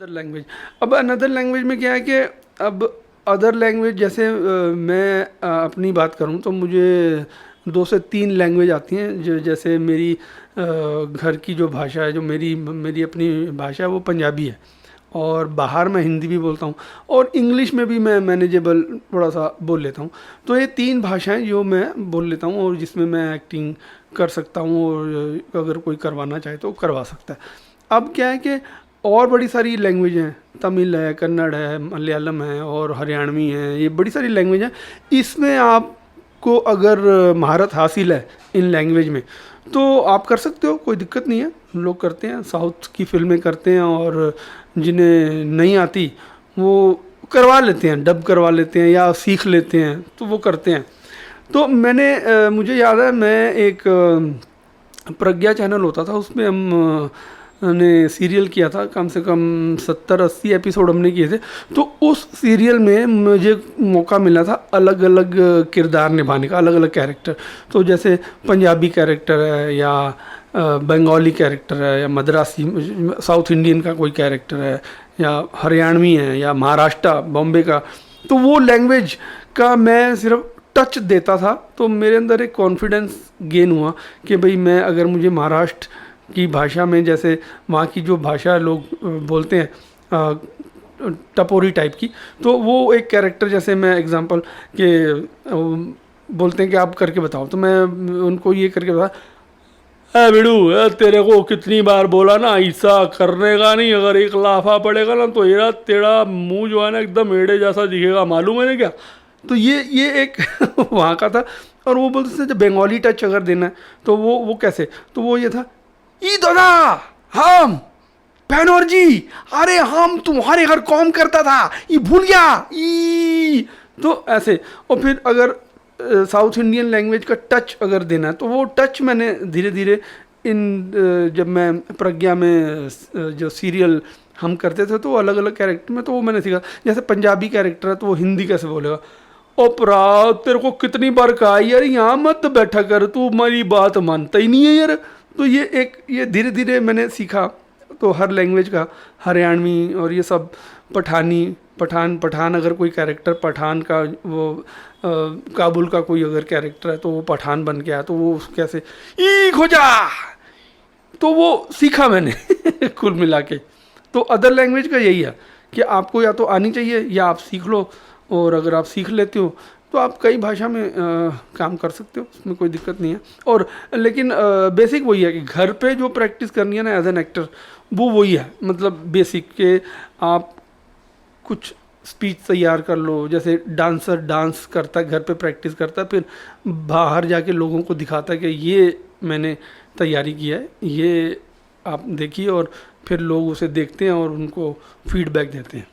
Other language. अब another language में क्या है कि अब अदर लैंग्वेज जैसे मैं अपनी बात करूं तो मुझे 2 से 3 लैंग्वेज आती हैं। जो जैसे मेरी घर की जो भाषा है, जो मेरी मेरी अपनी भाषा है, वो पंजाबी है। और बाहर मैं हिंदी भी बोलता हूँ और इंग्लिश में भी मैं मैनेजेबल थोड़ा सा बोल लेता हूँ। तो ये 3 भाषाएं जो मैं बोल लेता हूँ और जिसमें मैं एक्टिंग कर सकता हूँ, और अगर कोई करवाना चाहे तो करवा सकता है। अब क्या है कि और बड़ी सारी लैंग्वेज हैं, तमिल है, कन्नड़ है, मलयालम है और हरियाणवी है, ये बड़ी सारी लैंग्वेज हैं। इसमें आपको अगर महारत हासिल है इन लैंग्वेज में तो आप कर सकते हो, कोई दिक्कत नहीं है। लोग करते हैं, साउथ की फिल्में करते हैं, और जिन्हें नहीं आती वो करवा लेते हैं, डब करवा लेते हैं या सीख लेते हैं, तो वो करते हैं। तो मुझे याद है, मैं एक प्रज्ञा चैनल होता था, उसमें हमने सीरियल किया था, कम से कम 70-80 एपिसोड हमने किए थे। तो उस सीरियल में मुझे मौका मिला था अलग अलग किरदार निभाने का, अलग अलग कैरेक्टर। तो जैसे पंजाबी कैरेक्टर है, या बंगाली कैरेक्टर है, या मद्रासी साउथ इंडियन का कोई कैरेक्टर है, या हरियाणवी है, या महाराष्ट्र बॉम्बे का। तो वो लैंग्वेज का मैं सिर्फ टच देता था, तो मेरे अंदर एक कॉन्फिडेंस गेन हुआ कि भाई मैं, अगर मुझे महाराष्ट्र की भाषा में, जैसे वहाँ की जो भाषा लोग बोलते हैं टपोरी टाइप की, तो वो एक कैरेक्टर, जैसे मैं एग्जांपल के बोलते हैं कि आप करके बताओ, तो मैं उनको ये करके बता, ए बिड़ू, तेरे को कितनी बार बोला ना, ऐसा करने का नहीं, अगर एक लाफा पड़ेगा ना तो यार तेरा मुंह जो है ना एकदम एड़े जैसा दिखेगा, मालूम है ना क्या। तो ये एक वहाँ का था। और वो बोलते थे जब बंगाली टच अगर देना है तो वो कैसे, तो वो ये था, ई दादा, हम पैनौर जी, अरे हम तुम्हारे घर काम करता था, ये भूल गया ई। तो ऐसे। और फिर अगर साउथ इंडियन लैंग्वेज का टच अगर देना है तो वो टच मैंने धीरे धीरे जब मैं प्रज्ञा में जो सीरियल हम करते थे, तो अलग अलग कैरेक्टर में, तो वो मैंने सीखा। जैसे पंजाबी कैरेक्टर है तो वो हिंदी कैसे बोलेगा, ओ भरा, तेरे को कितनी बार कहा यार यहाँ मत बैठा कर, तू हमारी बात मानता ही नहीं है यार। तो ये धीरे धीरे मैंने सीखा। तो हर लैंग्वेज का, हरियाणवी और ये सब, पठानी, पठान अगर कोई कैरेक्टर पठान का, वो काबुल का कोई अगर कैरेक्टर है तो वो पठान बन गया, तो वो कैसे ई खोजा, तो वो सीखा मैंने कुल मिला के। तो अदर लैंग्वेज का यही है कि आपको या तो आनी चाहिए या आप सीख लो, और अगर आप सीख लेते हो तो आप कई भाषा में काम कर सकते हो, उसमें कोई दिक्कत नहीं है। और लेकिन बेसिक वही है कि घर पे जो प्रैक्टिस करनी है ना एज एन एक्टर, वो वही है, मतलब बेसिक के आप कुछ स्पीच तैयार कर लो। जैसे डांसर डांस करता है, घर पे प्रैक्टिस करता है, फिर बाहर जाके लोगों को दिखाता है कि ये मैंने तैयारी किया है, ये आप देखिए, और फिर लोग उसे देखते हैं और उनको फीडबैक देते हैं।